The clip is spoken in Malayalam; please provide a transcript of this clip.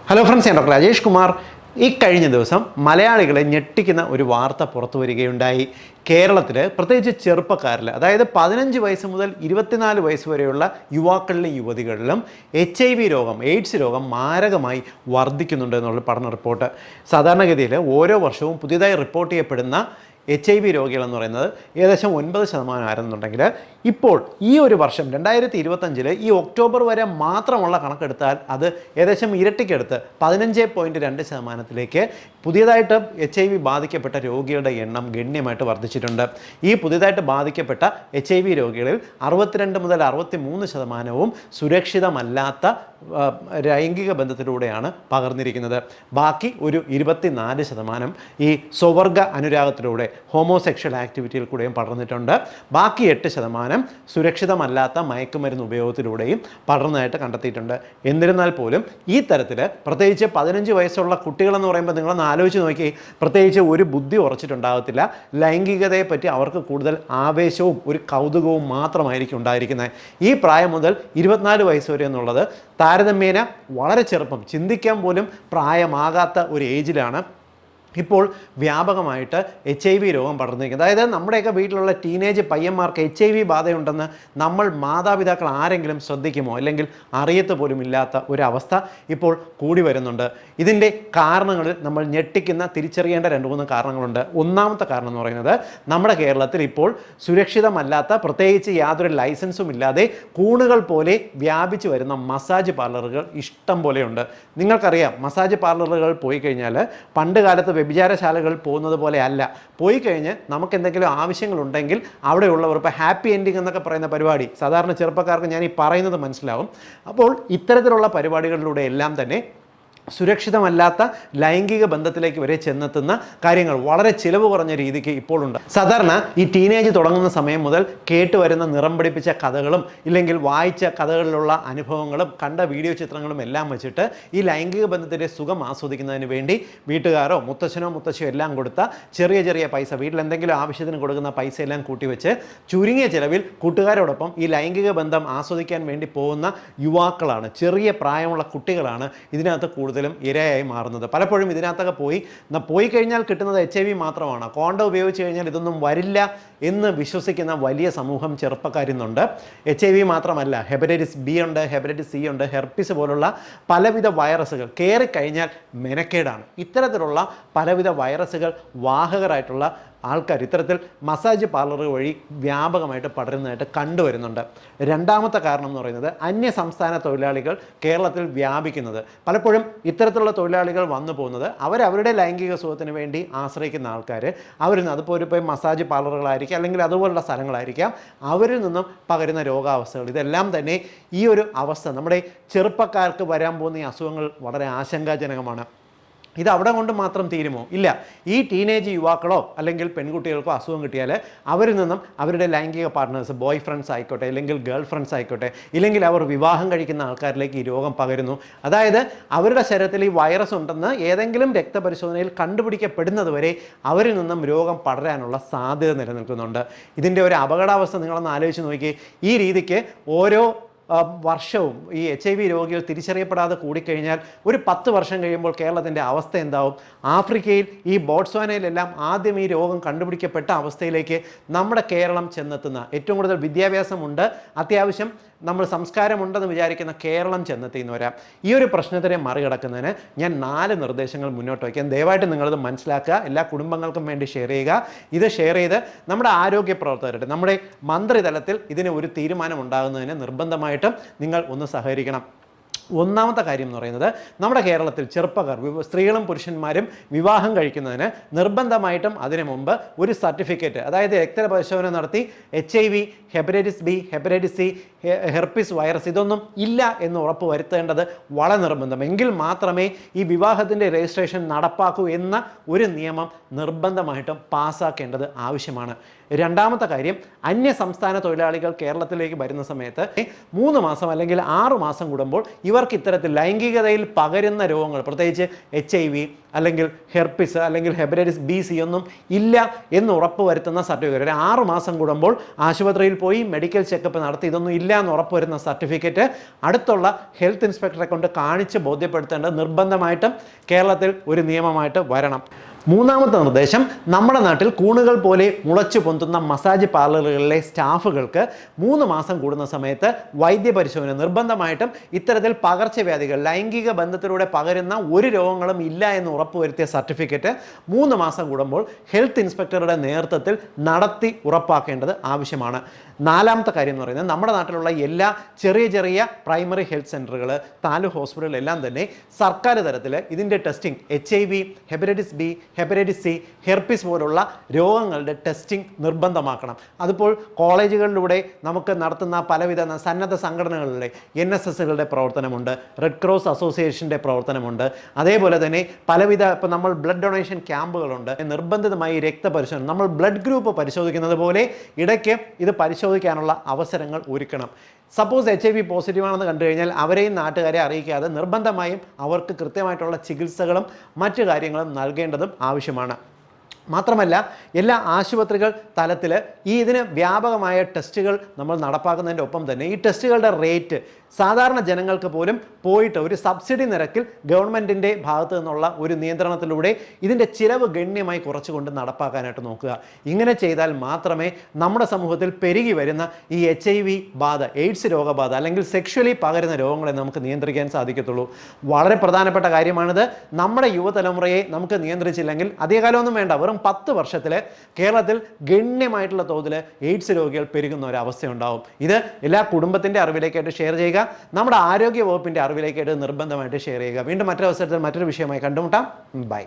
ഹലോ ഫ്രണ്ട്സ്, ഞാൻ ഡോക്ടർ രാജേഷ് കുമാർ. ഈ കഴിഞ്ഞ ദിവസം മലയാളികളെ ഞെട്ടിക്കുന്ന ഒരു വാർത്ത പുറത്തു വരികയുണ്ടായി. കേരളത്തിൽ പ്രത്യേകിച്ച് ചെറുപ്പക്കാരിൽ, അതായത് 15 വയസ്സ് മുതൽ 24 വയസ്സ് വരെയുള്ള യുവാക്കളിലും യുവതികളിലും HIV രോഗം, എയ്ഡ്സ് രോഗം മാരകമായി വർദ്ധിക്കുന്നുണ്ട് എന്നുള്ള പഠന റിപ്പോർട്ട്. സാധാരണഗതിയിൽ ഓരോ വർഷവും പുതിയതായി റിപ്പോർട്ട് ചെയ്യപ്പെടുന്ന HIV രോഗികളെന്ന് പറയുന്നത് ഏകദേശം 9% ആയിരുന്നുണ്ടെങ്കിൽ ഇപ്പോൾ ഈ ഒരു വർഷം 2025 ഈ ഒക്ടോബർ വരെ മാത്രമുള്ള കണക്കെടുത്താൽ അത് ഏകദേശം ഇരട്ടിക്കടുത്ത് 15.2% പുതിയതായിട്ട് HIV ബാധിക്കപ്പെട്ട രോഗികളുടെ എണ്ണം ഗണ്യമായിട്ട് വർദ്ധിച്ചിട്ടുണ്ട്. ഈ പുതിയതായിട്ട് ബാധിക്കപ്പെട്ട HIV രോഗികളിൽ 62 മുതൽ 63% സുരക്ഷിതമല്ലാത്ത ലൈംഗിക ബന്ധത്തിലൂടെയാണ് പകർന്നിരിക്കുന്നത്. ബാക്കി ഒരു 24% ഈ സ്വവർഗ അനുരാഗത്തിലൂടെ, ഹോമോസെക്ഷൽ ആക്ടിവിറ്റിയിൽ കൂടെയും പടർന്നിട്ടുണ്ട്. ബാക്കി 8% സുരക്ഷിതമല്ലാത്ത മയക്കുമരുന്ന് ഉപയോഗത്തിലൂടെയും പടർന്നതായിട്ട് കണ്ടെത്തിയിട്ടുണ്ട്. എന്നിരുന്നാൽ പോലും ഈ തരത്തിൽ പ്രത്യേകിച്ച് 15 വയസ്സുള്ള കുട്ടികളെന്ന് പറയുമ്പോൾ നിങ്ങളൊന്ന് ആലോചിച്ച് നോക്കി, പ്രത്യേകിച്ച് ഒരു ബുദ്ധി ഉറച്ചിട്ടുണ്ടാകത്തില്ല. ലൈംഗികതയെ പറ്റി അവർക്ക് കൂടുതൽ ആവേശവും ഒരു കൗതുകവും മാത്രമായിരിക്കും ഉണ്ടായിരിക്കുന്നത്. ഈ പ്രായം മുതൽ 24 വയസ്സ് വരെ എന്നുള്ളത് താരതമ്യേന വളരെ ചെറുപ്പം, ചിന്തിക്കാൻ പോലും പ്രായമാകാത്ത ഒരു ഏജിലാണ് ഇപ്പോൾ വ്യാപകമായിട്ട് HIV രോഗം പടർന്നിരിക്കുന്നത്. അതായത് നമ്മുടെയൊക്കെ വീട്ടിലുള്ള ടീനേജ് പയ്യന്മാർക്ക് HIV ബാധയുണ്ടെന്ന് നമ്മൾ മാതാപിതാക്കൾ ആരെങ്കിലും ശ്രദ്ധിക്കുമോ? അല്ലെങ്കിൽ അറിയത്ത് പോലും ഇല്ലാത്ത ഒരവസ്ഥ ഇപ്പോൾ കൂടി വരുന്നുണ്ട്. ഇതിൻ്റെ കാരണങ്ങളിൽ നമ്മൾ ഞെട്ടിക്കുന്ന, തിരിച്ചറിയേണ്ട 2-3 കാരണങ്ങളുണ്ട്. ഒന്നാമത്തെ കാരണം എന്ന് പറയുന്നത്, നമ്മുടെ കേരളത്തിൽ ഇപ്പോൾ സുരക്ഷിതമല്ലാത്ത, പ്രത്യേകിച്ച് യാതൊരു ലൈസൻസും ഇല്ലാതെ കൂണുകൾ പോലെ വ്യാപിച്ചു വരുന്ന മസാജ് പാർലറുകൾ ഇഷ്ടം പോലെയുണ്ട്. നിങ്ങൾക്കറിയാം, മസാജ് പാർലറുകൾ പോയി കഴിഞ്ഞാൽ പണ്ട് കാലത്ത് വ്യഭിചാരശാലകൾ പോകുന്നത് പോലെ അല്ല. പോയി കഴിഞ്ഞ് നമുക്ക് എന്തെങ്കിലും ആവശ്യങ്ങളുണ്ടെങ്കിൽ അവിടെയുള്ളവർ, ഇപ്പോൾ ഹാപ്പി എൻഡിങ് എന്നൊക്കെ പറയുന്ന പരിപാടി സാധാരണ ചെറുപ്പക്കാർക്ക് ഞാൻ ഈ പറയുന്നത് മനസ്സിലാവും. അപ്പോൾ ഇത്തരത്തിലുള്ള പരിപാടികളിലൂടെ എല്ലാം തന്നെ സുരക്ഷിതമല്ലാത്ത ലൈംഗിക ബന്ധത്തിലേക്ക് വരെ ചെന്നെത്തുന്ന കാര്യങ്ങൾ വളരെ ചിലവ് കുറഞ്ഞ രീതിക്ക് ഇപ്പോഴുണ്ട്. സാധാരണ ഈ ടീനേജ് തുടങ്ങുന്ന സമയം മുതൽ കേട്ടുവരുന്ന നിറം പിടിപ്പിച്ച കഥകളും ഇല്ലെങ്കിൽ വായിച്ച കഥകളിലുള്ള അനുഭവങ്ങളും കണ്ട വീഡിയോ ചിത്രങ്ങളും എല്ലാം വെച്ചിട്ട് ഈ ലൈംഗിക ബന്ധത്തിൻ്റെ സുഖം ആസ്വദിക്കുന്നതിന് വേണ്ടി വീട്ടുകാരോ മുത്തച്ഛനോ മുത്തശ്ശിയോ എല്ലാം കൊടുത്ത ചെറിയ ചെറിയ പൈസ, വീട്ടിൽ എന്തെങ്കിലും ആവശ്യത്തിന് കൊടുക്കുന്ന പൈസ എല്ലാം കൂട്ടിവെച്ച് ചുരുങ്ങിയ ചിലവിൽ കൂട്ടുകാരോടൊപ്പം ഈ ലൈംഗിക ബന്ധം ആസ്വദിക്കാൻ വേണ്ടി പോകുന്ന യുവാക്കളാണ്, ചെറിയ പ്രായമുള്ള കുട്ടികളാണ് ഇതിനകത്ത് കൂടുതലും ഇരയായി മാറുന്നത്. പലപ്പോഴും ഇതിനകത്തൊക്കെ പോയി കഴിഞ്ഞാൽ കിട്ടുന്നത് HIV മാത്രമാണ്. കോണ്ടം ഉപയോഗിച്ച് കഴിഞ്ഞാൽ ഇതൊന്നും വരില്ല എന്ന് വിശ്വസിക്കുന്ന വലിയ സമൂഹം ചെറുപ്പക്കാരിന്നുണ്ട്. HIV മാത്രമല്ല, ഹെപ്പറ്റൈറ്റിസ് B ഉണ്ട്, ഹെപ്പറ്റൈറ്റിസ് C ഉണ്ട്, ഹെർപ്പിസ് പോലുള്ള പലവിധ വൈറസുകൾ കയറിക്കഴിഞ്ഞാൽ മെനക്കേടാണ്. ഇത്തരത്തിലുള്ള പലവിധ വൈറസുകൾ വാഹകരായിട്ടുള്ള ആൾക്കാർ ഇത്തരത്തിൽ മസാജ് പാർലർ വഴി വ്യാപകമായിട്ട് പടരുന്നതായിട്ട് കണ്ടുവരുന്നുണ്ട്. രണ്ടാമത്തെ കാരണം എന്ന് പറയുന്നത്, അന്യ സംസ്ഥാന തൊഴിലാളികൾ കേരളത്തിൽ വ്യാപിക്കുന്നത്. പലപ്പോഴും ഇത്തരത്തിലുള്ള തൊഴിലാളികൾ വന്നു പോകുന്നത് അവരവരുടെ ലൈംഗിക സുഖത്തിന് വേണ്ടി ആശ്രയിക്കുന്ന ആൾക്കാർ, അവരിൽ നിന്ന്, അതിപ്പോൾ ഒരു മസാജ് പാർലറുകളായിരിക്കാം അല്ലെങ്കിൽ അതുപോലുള്ള സ്ഥലങ്ങളായിരിക്കാം, അവരിൽ നിന്നും പകരുന്ന രോഗാവസ്ഥകൾ, ഇതെല്ലാം തന്നെ ഈ ഒരു അവസ്ഥ നമ്മുടെ ചെറുപ്പക്കാർക്ക് വരാൻ പോകുന്ന ഈ അസുഖങ്ങൾ വളരെ ആശങ്കാജനകമാണ്. ഇത് അവിടെ കൊണ്ട് മാത്രം തീരുമോ? ഇല്ല. ഈ ടീനേജ് യുവാക്കളോ അല്ലെങ്കിൽ പെൺകുട്ടികൾക്കോ അസുഖം കിട്ടിയാൽ അവരിൽ നിന്നും അവരുടെ ലൈംഗിക പാർട്ട്നേഴ്സ്, ബോയ് ഫ്രണ്ട്സ് ആയിക്കോട്ടെ അല്ലെങ്കിൽ ഗേൾ ഫ്രണ്ട്സ് ആയിക്കോട്ടെ, ഇല്ലെങ്കിൽ അവർ വിവാഹം കഴിക്കുന്ന ആൾക്കാരിലേക്ക് ഈ രോഗം പകരുന്നു. അതായത് അവരുടെ ശരീരത്തിൽ ഈ വൈറസ് ഉണ്ടെന്ന് ഏതെങ്കിലും രക്തപരിശോധനയിൽ കണ്ടുപിടിക്കപ്പെടുന്നത് വരെ അവരിൽ നിന്നും രോഗം പടരാനുള്ള സാധ്യത നിലനിൽക്കുന്നുണ്ട്. ഇതിൻ്റെ ഒരു അപകടാവസ്ഥ നിങ്ങളൊന്ന് ആലോചിച്ച് നോക്കി. ഈ രീതിക്ക് ഓരോ വർഷവും ഈ HIV രോഗികൾ തിരിച്ചറിയപ്പെടാതെ കൂടിക്കഴിഞ്ഞാൽ ഒരു 10 വർഷം കഴിയുമ്പോൾ കേരളത്തിൻ്റെ അവസ്ഥ എന്താവും? ആഫ്രിക്കയിൽ ഈ ബോട്സ്വാനയിലെല്ലാം ആദ്യം ഈ രോഗം കണ്ടുപിടിക്കപ്പെട്ട അവസ്ഥയിലേക്ക് നമ്മുടെ കേരളം ചെന്നെത്തുന്ന, ഏറ്റവും കൂടുതൽ വിദ്യാഭ്യാസമുണ്ട്, അത്യാവശ്യം നമ്മൾ സംസ്കാരമുണ്ടെന്ന് വിചാരിക്കുന്ന കേരളം ചെന്നെത്തിയെന്ന് വരാം. ഈ ഒരു പ്രശ്നത്തിനെ മറികടക്കുന്നതിന് ഞാൻ 4 നിർദ്ദേശങ്ങൾ മുന്നോട്ട് വയ്ക്കാം. ദയവായിട്ട് നിങ്ങളത് മനസ്സിലാക്കുക. എല്ലാ കുടുംബങ്ങൾക്കും വേണ്ടി ഷെയർ ചെയ്യുക. ഇത് ഷെയർ ചെയ്ത് നമ്മുടെ ആരോഗ്യ പ്രവർത്തകരുടെ, നമ്മുടെ മന്ത്രിതലത്തിൽ ഇതിന് ഒരു തീരുമാനം ഉണ്ടാകുന്നതിന് നിർബന്ധമായിട്ടും നിങ്ങൾ ഒന്ന് സഹകരിക്കണം. ഒന്നാമത്തെ കാര്യം എന്ന് പറയുന്നത്, നമ്മുടെ കേരളത്തിൽ ചെറുപ്പക്കാർ, സ്ത്രീകളും പുരുഷന്മാരും വിവാഹം കഴിക്കുന്നതിന് നിർബന്ധമായിട്ടും അതിനു മുമ്പ് ഒരു സർട്ടിഫിക്കറ്റ്, അതായത് രക്തപരിശോധന നടത്തി HIV, hepatitis B, hepatitis C, herpes virus ഇതൊന്നും ഇല്ല എന്ന് ഉറപ്പ് വരുത്തേണ്ടത് വളരെ നിർബന്ധം. എങ്കിൽ മാത്രമേ ഈ വിവാഹത്തിൻ്റെ രജിസ്ട്രേഷൻ നടപ്പാക്കൂ എന്ന ഒരു നിയമം നിർബന്ധമായിട്ടും പാസ്സാക്കേണ്ടത് ആവശ്യമാണ്. രണ്ടാമത്തെ കാര്യം, അന്യ സംസ്ഥാന തൊഴിലാളികൾ കേരളത്തിലേക്ക് വരുന്ന സമയത്ത് 3 മാസം അല്ലെങ്കിൽ 6 മാസം കൂടുമ്പോൾ ഇവർക്ക് ഇത്തരത്തിൽ ലൈംഗികതയിൽ പകരുന്ന രോഗങ്ങൾ, പ്രത്യേകിച്ച് HIV അല്ലെങ്കിൽ ഹെർപ്പിസ് അല്ലെങ്കിൽ ഹെപ്പറ്റൈറ്റിസ് ബി സി ഒന്നും ഇല്ല എന്ന് ഉറപ്പ് വരുത്തുന്ന സർട്ടിഫിക്കറ്റ്, ഒരു 6 മാസം കൂടുമ്പോൾ ആശുപത്രിയിൽ പോയി മെഡിക്കൽ ചെക്കപ്പ് നടത്തി ഇതൊന്നും ഇല്ല എന്ന് ഉറപ്പ് വരുന്ന സർട്ടിഫിക്കറ്റ് അടുത്തുള്ള ഹെൽത്ത് ഇൻസ്പെക്ടറെ കൊണ്ട് കാണിച്ച് ബോധ്യപ്പെടുത്തേണ്ടത് നിർബന്ധമായിട്ടും കേരളത്തിൽ ഒരു നിയമമായിട്ട് വരണം. മൂന്നാമത്തെ നിർദ്ദേശം, നമ്മുടെ നാട്ടിൽ കൂണുകൾ പോലെ മുളച്ചു പൊന്തുന്ന മസാജ് പാർലറുകളിലെ സ്റ്റാഫുകൾക്ക് 3 മാസം കൂടുന്ന സമയത്ത് വൈദ്യപരിശോധന നിർബന്ധമായിട്ടും ഇത്തരത്തിൽ പകർച്ചവ്യാധികൾ, ലൈംഗിക ബന്ധത്തിലൂടെ പകരുന്ന ഒരു രോഗങ്ങളും ഇല്ല എന്ന് ഉറപ്പുവരുത്തിയ സർട്ടിഫിക്കറ്റ് 3 മാസം കൂടുമ്പോൾ ഹെൽത്ത് ഇൻസ്പെക്ടറുടെ നേതൃത്വത്തിൽ നടത്തി ഉറപ്പാക്കേണ്ടത് ആവശ്യമാണ്. നാലാമത്തെ കാര്യം എന്ന് പറയുന്നത്, നമ്മുടെ നാട്ടിലുള്ള എല്ലാ ചെറിയ പ്രൈമറി ഹെൽത്ത് സെൻ്ററുകൾ, താലൂക്ക് ഹോസ്പിറ്റലുകളെല്ലാം തന്നെ സർക്കാർ തലത്തിൽ ഇതിൻ്റെ testing, HIV, hepatitis B, hepatitis C, herpes പോലുള്ള രോഗങ്ങളുടെ ടെസ്റ്റിംഗ് നിർബന്ധമാക്കണം. അതിപ്പോൾ കോളേജുകളിലൂടെ നമുക്ക് നടത്തുന്ന പലവിധ സന്നദ്ധ സംഘടനകളിലെ NSSകളുടെ പ്രവർത്തനമുണ്ട്, റെഡ് ക്രോസ് അസോസിയേഷൻ്റെ പ്രവർത്തനമുണ്ട്, അതേപോലെ തന്നെ പലവിധ ഇപ്പോൾ നമ്മൾ ബ്ലഡ് ഡൊണേഷൻ ക്യാമ്പുകളുണ്ട്. നിർബന്ധിതമായി രക്തപരിശോധന, നമ്മൾ ബ്ലഡ് ഗ്രൂപ്പ് പരിശോധിക്കുന്നത് പോലെ ഇടയ്ക്ക് ഇത് പരിശോധിക്കാനുള്ള അവസരങ്ങൾ ഒരുക്കണം. സപ്പോസ് HIV പോസിറ്റീവാണെന്ന് കണ്ടു കഴിഞ്ഞാൽ അവരെയും നാട്ടുകാരെ അറിയിക്കാതെ നിർബന്ധമായും അവർക്ക് കൃത്യമായിട്ടുള്ള ചികിത്സകളും മറ്റു കാര്യങ്ങളും നൽകേണ്ടതും ആവശ്യമാണ്. മാത്രമല്ല, എല്ലാ ആശുപത്രികൾ തലത്തിൽ ഇതിന് വ്യാപകമായ ടെസ്റ്റുകൾ നമ്മൾ നടപ്പാക്കുന്നതിൻ്റെ ഒപ്പം തന്നെ ഈ ടെസ്റ്റുകളുടെ റേറ്റ് സാധാരണ ജനങ്ങൾക്ക് പോലും പോയിട്ട് ഒരു സബ്സിഡി നിരക്കിൽ ഗവൺമെൻറ്റിൻ്റെ ഭാഗത്തു നിന്നുള്ള ഒരു നിയന്ത്രണത്തിലൂടെ ഇതിൻ്റെ ചിലവ് ഗണ്യമായി കുറച്ചുകൊണ്ട് നടപ്പാക്കാനായിട്ട് നോക്കുക. ഇങ്ങനെ ചെയ്താൽ മാത്രമേ നമ്മുടെ സമൂഹത്തിൽ പെരുകി വരുന്ന ഈ HIV ബാധ, എയ്ഡ്സ് രോഗബാധ അല്ലെങ്കിൽ സെക്ഷുവലി പകരുന്ന രോഗങ്ങളെ നമുക്ക് നിയന്ത്രിക്കാൻ സാധിക്കത്തുള്ളൂ. വളരെ പ്രധാനപ്പെട്ട കാര്യമാണിത്. നമ്മുടെ യുവതലമുറയെ നമുക്ക് നിയന്ത്രിച്ചില്ലെങ്കിൽ അധികകാലമൊന്നും വേണ്ട, വെറും 10 വർഷത്തിൽ കേരളത്തിൽ ഗണ്യമായിട്ടുള്ള തോതിൽ എയ്ഡ്സ് രോഗികൾ പെരുകുന്ന ഒരു അവസ്ഥയുണ്ടാവും. ഇത് എല്ലാ കുടുംബത്തിൻ്റെ അറിവിലേക്കായിട്ട് ഷെയർ ചെയ്യുക, നമ്മുടെ ആരോഗ്യ വകുപ്പിൻ്റെ അറിവിലേക്കായിട്ട് നിർബന്ധമായിട്ട് ഷെയർ ചെയ്യുക. വീണ്ടും മറ്റൊരു അവസരത്തിൽ മറ്റൊരു വിഷയമായി കണ്ടുമുട്ടാം. ബൈ.